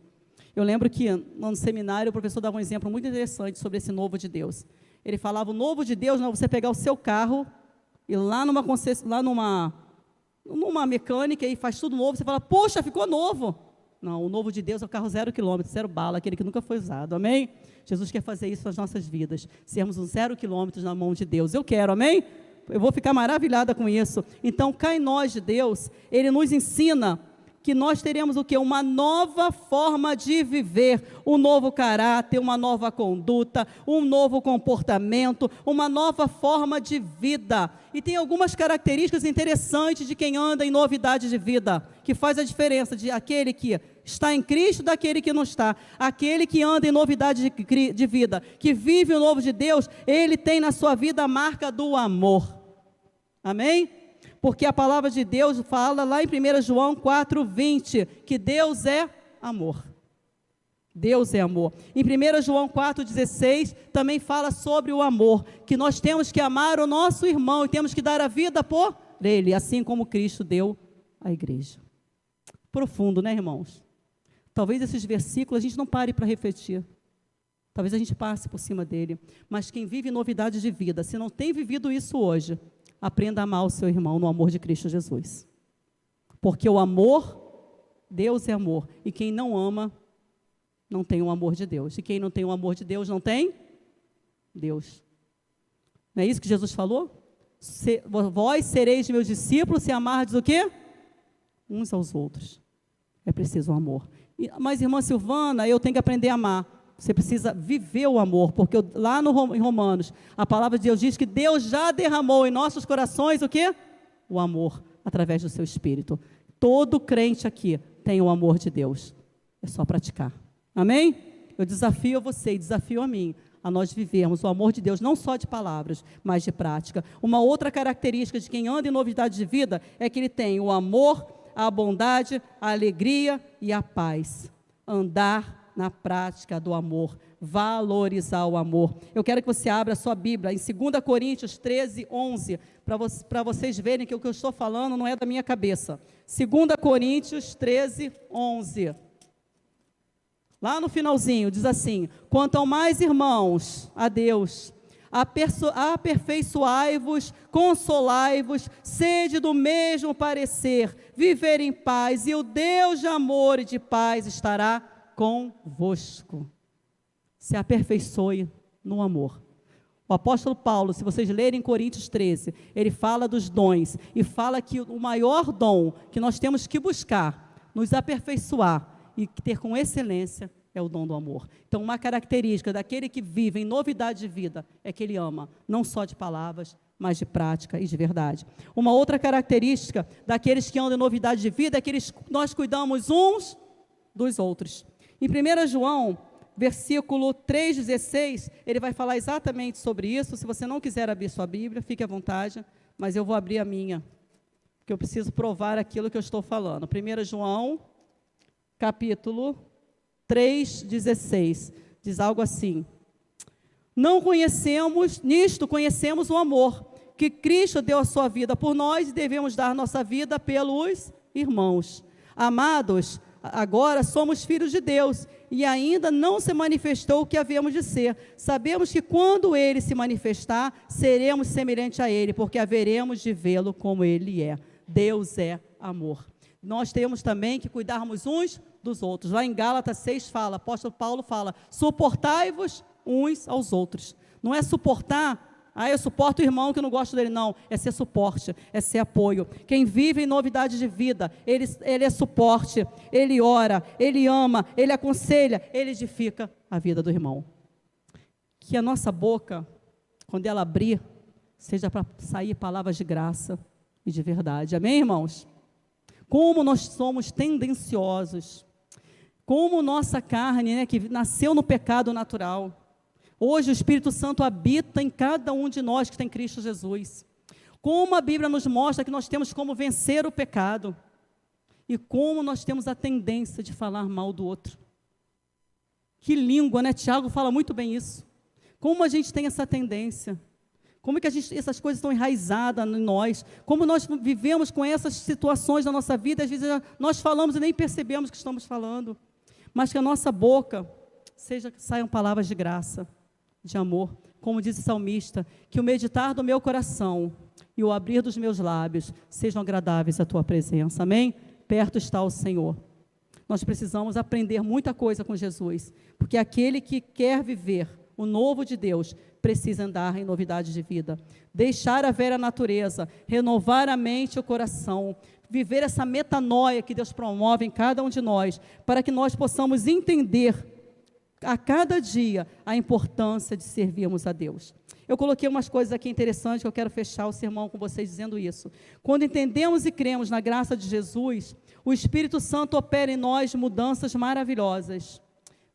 Eu lembro que no seminário o professor dava um exemplo muito interessante sobre esse novo de Deus. Ele falava: o novo de Deus não é você pegar o seu carro e lá numa mecânica e faz tudo novo, você fala: poxa, ficou novo. Não, o novo de Deus é o carro 0 quilômetro, 0 bala, aquele que nunca foi usado, amém? Jesus quer fazer isso nas nossas vidas, sermos um 0 quilômetros na mão de Deus. Eu quero, amém? Eu vou ficar maravilhada com isso. Então, kainós de Deus, ele nos ensina que nós teremos o quê? Uma nova forma de viver, um novo caráter, uma nova conduta, um novo comportamento, uma nova forma de vida. E tem algumas características interessantes de quem anda em novidade de vida, que faz a diferença de aquele que está em Cristo daquele que não está. Aquele que anda em novidade de vida, que vive o novo de Deus, ele tem na sua vida a marca do amor. Amém? Porque a palavra de Deus fala lá em 1 João 4:20, que Deus é amor. Deus é amor. Em 1 João 4:16 também fala sobre o amor, que nós temos que amar o nosso irmão e temos que dar a vida por ele, assim como Cristo deu à igreja. Profundo, né, irmãos? Talvez esses versículos a gente não pare para refletir. Talvez a gente passe por cima dele. Mas quem vive novidade de vida, se não tem vivido isso hoje, aprenda a amar o seu irmão no amor de Cristo Jesus. Porque o amor, Deus é amor. E quem não ama, não tem o amor de Deus. E quem não tem o amor de Deus, não tem Deus. Não é isso que Jesus falou? Vós sereis meus discípulos se amardes o quê? Uns aos outros. É preciso o amor. Mas, irmã Silvana, eu tenho que aprender a amar. Você precisa viver o amor, porque lá em Romanos, a palavra de Deus diz que Deus já derramou em nossos corações o quê? O amor, através do seu Espírito. Todo crente aqui tem o amor de Deus. É só praticar. Amém? Eu desafio a você e desafio a mim, a nós vivermos o amor de Deus, não só de palavras, mas de prática. Uma outra característica de quem anda em novidade de vida é que ele tem o amor, a bondade, a alegria e a paz. Andar na prática do amor, valorizar o amor. Eu quero que você abra a sua Bíblia em 2 Coríntios 13:11, para vocês verem que o que eu estou falando não é da minha cabeça. 2 Coríntios 13:11. Lá no finalzinho, diz assim: quanto ao mais, irmãos, a Deus, aperfeiçoai-vos, consolai-vos, sede do mesmo parecer, viver em paz, e o Deus de amor e de paz estará convosco. Se aperfeiçoe no amor. O apóstolo Paulo, se vocês lerem Coríntios 13, ele fala dos dons e fala que o maior dom que nós temos que buscar, nos aperfeiçoar e ter com excelência, é o dom do amor. Então, uma característica daquele que vive em novidade de vida é que ele ama, não só de palavras, mas de prática e de verdade. Uma outra característica daqueles que andam em novidade de vida é que nós cuidamos uns dos outros. Em 1 João, versículo 3,16, ele vai falar exatamente sobre isso. Se você não quiser abrir sua Bíblia, fique à vontade, mas eu vou abrir a minha, porque eu preciso provar aquilo que eu estou falando. 1 João, capítulo 3,16, diz algo assim: nisto conhecemos o amor, que Cristo deu a sua vida por nós e devemos dar nossa vida pelos irmãos. Amados, agora somos filhos de Deus e ainda não se manifestou o que havemos de ser. Sabemos que quando Ele se manifestar, seremos semelhantes a Ele, porque haveremos de vê-lo como Ele é. Deus é amor. Nós temos também que cuidarmos uns dos outros. Lá em Gálatas 6 fala, apóstolo Paulo fala, suportai-vos uns aos outros. Não é suportar, eu suporto o irmão que eu não gosto dele, não. É ser suporte, é ser apoio. Quem vive em novidade de vida, ele é suporte, ele ora, ele ama, ele aconselha, ele edifica a vida do irmão. Que a nossa boca, quando ela abrir, seja para sair palavras de graça e de verdade. Amém, irmãos? Como nós somos tendenciosos, como nossa carne, né, que nasceu no pecado natural. Hoje o Espírito Santo habita em cada um de nós que tem Cristo Jesus. Como a Bíblia nos mostra que nós temos como vencer o pecado. E como nós temos a tendência de falar mal do outro. Que língua, né? Tiago fala muito bem isso. Como a gente tem essa tendência. Como é que essas coisas estão enraizadas em nós. Como nós vivemos com essas situações na nossa vida. Às vezes nós falamos e nem percebemos que estamos falando. Mas que a nossa boca saiam palavras de graça, de amor, como diz o salmista, que o meditar do meu coração e o abrir dos meus lábios sejam agradáveis à tua presença, amém? Perto está o Senhor. Nós precisamos aprender muita coisa com Jesus, porque aquele que quer viver o novo de Deus precisa andar em novidade de vida, deixar a velha natureza, renovar a mente e o coração, viver essa metanoia que Deus promove em cada um de nós, para que nós possamos entender a cada dia a importância de servirmos a Deus. Eu coloquei umas coisas aqui interessantes que eu quero fechar o sermão com vocês dizendo isso. Quando entendemos e cremos na graça de Jesus, o Espírito Santo opera em nós mudanças maravilhosas.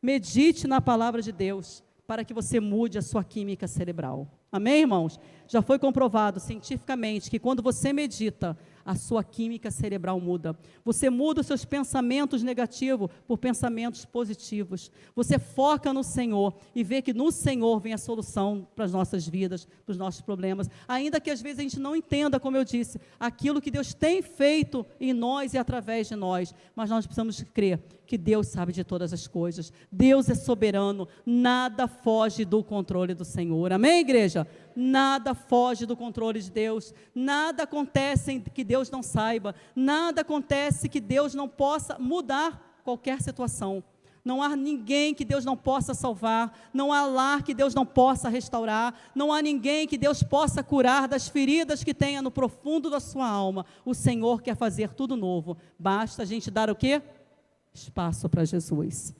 Medite na palavra de Deus para que você mude a sua química cerebral. Amém, irmãos? Já foi comprovado cientificamente que quando você medita, a sua química cerebral muda. Você muda os seus pensamentos negativos por pensamentos positivos. Você foca no Senhor e vê que no Senhor vem a solução para as nossas vidas, para os nossos problemas. Ainda que às vezes a gente não entenda, como eu disse, aquilo que Deus tem feito em nós e através de nós. Mas nós precisamos crer que Deus sabe de todas as coisas. Deus é soberano. Nada foge do controle do Senhor. Amém, igreja? Nada foge do controle de Deus. Nada acontece que Deus não saiba. Nada acontece que Deus não possa mudar qualquer situação. Não há ninguém que Deus não possa salvar. Não há lar que Deus não possa restaurar. Não há ninguém que Deus possa curar das feridas que tenha no profundo da sua alma. O Senhor quer fazer tudo novo. Basta a gente dar o quê? Espaço para Jesus.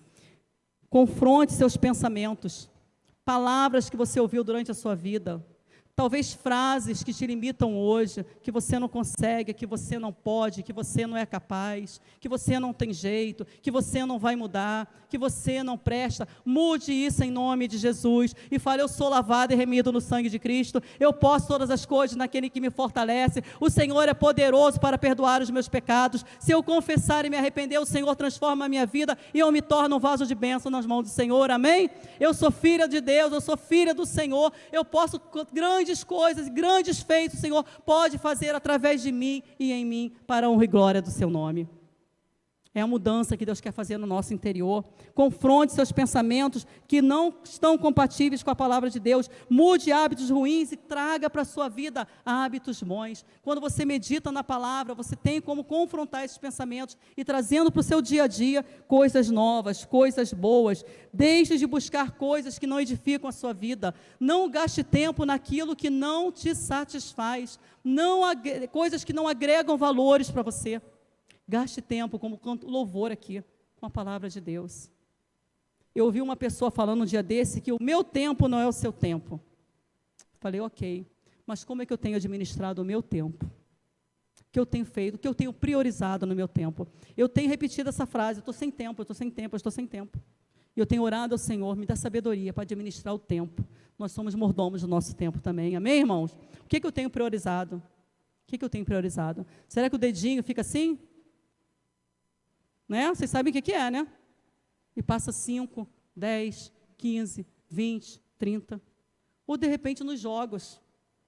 Confronte seus pensamentos. Palavras que você ouviu durante a sua vida, talvez frases que te limitam hoje, que você não consegue, que você não pode, que você não é capaz, que você não tem jeito, que você não vai mudar, que você não presta. Mude isso em nome de Jesus e fale: eu sou lavado e remido no sangue de Cristo, eu posso todas as coisas naquele que me fortalece, o Senhor é poderoso para perdoar os meus pecados. Se eu confessar e me arrepender, o Senhor transforma a minha vida e eu me torno um vaso de bênção nas mãos do Senhor, amém? Eu sou filha de Deus, eu sou filha do Senhor, eu posso grandes coisas, grandes feitos, o Senhor pode fazer através de mim e em mim, para a honra e glória do seu nome. É a mudança que Deus quer fazer no nosso interior. Confronte seus pensamentos que não estão compatíveis com a palavra de Deus. Mude hábitos ruins e traga para a sua vida hábitos bons. Quando você medita na palavra, você tem como confrontar esses pensamentos e trazendo para o seu dia a dia coisas novas, coisas boas. Deixe de buscar coisas que não edificam a sua vida. Não gaste tempo naquilo que não te satisfaz. Coisas que não agregam valores para você. Gaste tempo, como louvor aqui, com a palavra de Deus. Eu ouvi uma pessoa falando um dia desse que o meu tempo não é o seu tempo. Falei, ok, mas como é que eu tenho administrado o meu tempo? O que eu tenho feito, o que eu tenho priorizado no meu tempo? Eu tenho repetido essa frase: eu estou sem tempo, eu estou sem tempo, eu estou sem tempo. E eu tenho orado ao Senhor, me dá sabedoria para administrar o tempo. Nós somos mordomos do nosso tempo também, amém, irmãos? O que eu tenho priorizado? O que eu tenho priorizado? Será que o dedinho fica assim? Né? Vocês sabem o que é, né? E passa 5, 10, 15, 20, 30. Ou, de repente, nos jogos.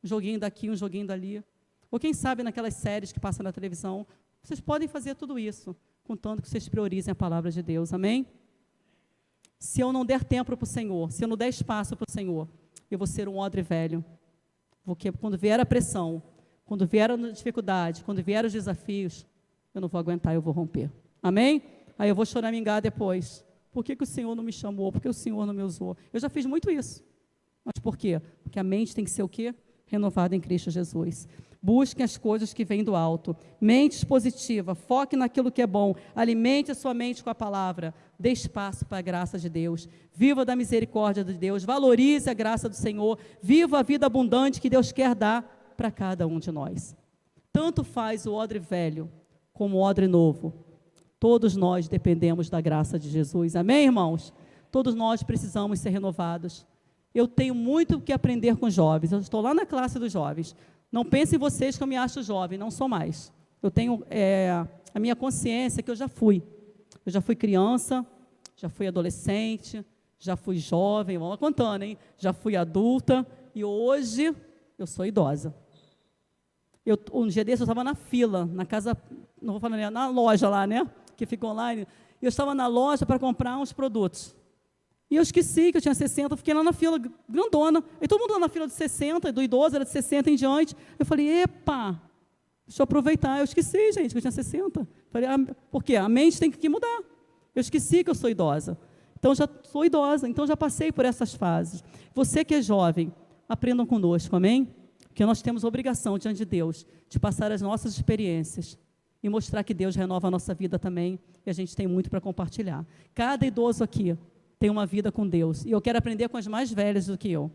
Um joguinho daqui, um joguinho dali. Ou, quem sabe, naquelas séries que passam na televisão. Vocês podem fazer tudo isso, contanto que vocês priorizem a palavra de Deus. Amém? Se eu não der tempo para o Senhor, se eu não der espaço para o Senhor, eu vou ser um odre velho. Porque quando vier a pressão, quando vier a dificuldade, quando vier os desafios, eu não vou aguentar, eu vou romper. Amém? Aí eu vou choramingar depois. Por que o Senhor não me chamou? Por que o Senhor não me usou? Eu já fiz muito isso. Mas por quê? Porque a mente tem que ser o quê? Renovada em Cristo Jesus. Busquem as coisas que vêm do alto. Mente positiva, foque naquilo que é bom. Alimente a sua mente com a palavra. Dê espaço para a graça de Deus. Viva da misericórdia de Deus. Valorize a graça do Senhor. Viva a vida abundante que Deus quer dar para cada um de nós. Tanto faz o odre velho como o odre novo. Todos nós dependemos da graça de Jesus. Amém, irmãos? Todos nós precisamos ser renovados. Eu tenho muito o que aprender com jovens. Eu estou lá na classe dos jovens. Não pensem vocês que eu me acho jovem, não sou mais. Eu tenho a minha consciência que eu já fui. Eu já fui criança, já fui adolescente, já fui jovem, vamos lá contando, hein? Já fui adulta e hoje eu sou idosa. Um dia desse eu estava na fila, na casa, não vou falar, na loja lá, né? Que fica online. Eu estava na loja para comprar uns produtos. E eu esqueci que eu tinha 60, eu fiquei lá na fila, grandona. E todo mundo lá na fila de 60, do idoso era de 60 em diante. Eu falei, epa, deixa eu aproveitar. Eu esqueci, gente, que eu tinha 60. Falei, por quê? A mente tem que mudar. Eu esqueci que eu sou idosa. Então, já sou idosa, então já passei por essas fases. Você que é jovem, aprendam conosco, amém? Porque nós temos a obrigação, diante de Deus, de passar as nossas experiências e mostrar que Deus renova a nossa vida também, e a gente tem muito para compartilhar. Cada idoso aqui tem uma vida com Deus, e eu quero aprender com as mais velhas do que eu,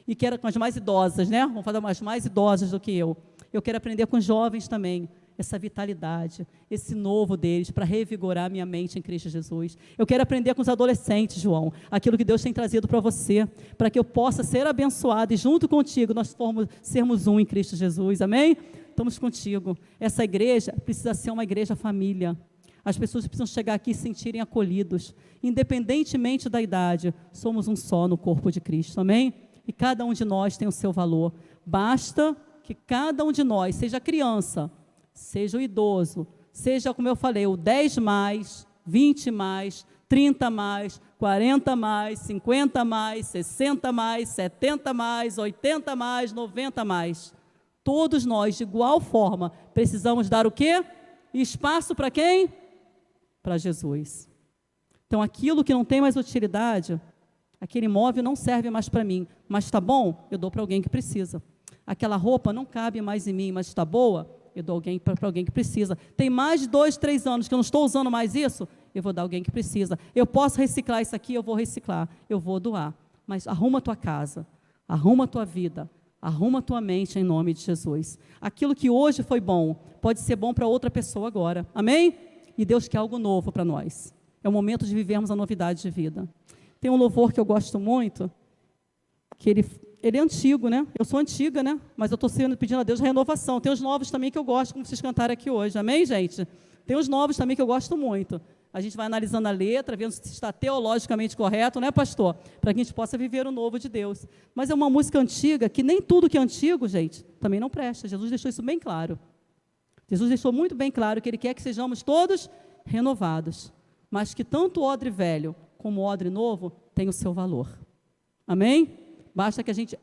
e quero com as mais idosas, né? Vamos falar umas mais idosas do que eu quero aprender com os jovens também, essa vitalidade, esse novo deles, para revigorar minha mente em Cristo Jesus. Eu quero aprender com os adolescentes, João, aquilo que Deus tem trazido para você, para que eu possa ser abençoado, e junto contigo nós sermos um em Cristo Jesus, amém? Estamos contigo. Essa igreja precisa ser uma igreja família. As pessoas precisam chegar aqui e se sentirem acolhidos, independentemente da idade, somos um só no corpo de Cristo, amém? E cada um de nós tem o seu valor, basta que cada um de nós, seja criança, seja o idoso, seja, como eu falei, o 10 mais, 20 mais, 30 mais, 40 mais, 50 mais, 60 mais, 70 mais, 80 mais, 90 mais, todos nós, de igual forma, precisamos dar o quê? Espaço para quem? Para Jesus. Então, aquilo que não tem mais utilidade, aquele imóvel não serve mais para mim, mas está bom, eu dou para alguém que precisa. Aquela roupa não cabe mais em mim, mas está boa, eu dou para alguém que precisa. Tem mais de 2, 3 anos que eu não estou usando mais isso, eu vou dar a alguém que precisa. Eu posso reciclar isso aqui, eu vou reciclar, eu vou doar. Mas arruma a tua casa, arruma a tua vida, arruma a tua mente em nome de Jesus. Aquilo que hoje foi bom, pode ser bom para outra pessoa agora. Amém? E Deus quer algo novo para nós. É o momento de vivermos a novidade de vida. Tem um louvor que eu gosto muito, que ele é antigo, né? Eu sou antiga, né? Mas eu estou pedindo a Deus renovação. Tem os novos também que eu gosto, como vocês cantaram aqui hoje. Amém, gente? Tem os novos também que eu gosto muito. A gente vai analisando a letra, vendo se está teologicamente correto, né, pastor? Para que a gente possa viver o novo de Deus. Mas é uma música antiga, que nem tudo que é antigo, gente, também não presta. Jesus deixou isso bem claro. Jesus deixou muito bem claro que Ele quer que sejamos todos renovados, mas que tanto o odre velho como o odre novo tem o seu valor. Amém? Basta que a gente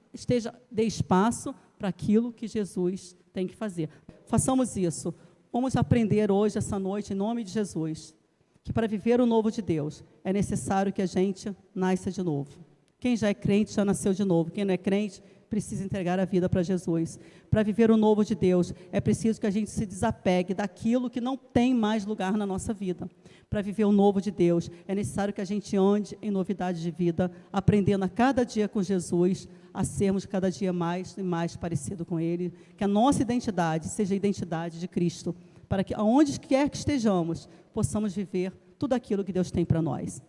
dê espaço para aquilo que Jesus tem que fazer. Façamos isso. Vamos aprender hoje, essa noite, em nome de Jesus, que para viver o novo de Deus, é necessário que a gente nasça de novo. Quem já é crente já nasceu de novo. Quem não é crente precisa entregar a vida para Jesus. Para viver o novo de Deus, é preciso que a gente se desapegue daquilo que não tem mais lugar na nossa vida. Para viver o novo de Deus, é necessário que a gente ande em novidade de vida, aprendendo a cada dia com Jesus, a sermos cada dia mais e mais parecido com Ele, que a nossa identidade seja a identidade de Cristo, para que aonde quer que estejamos, possamos viver tudo aquilo que Deus tem para nós.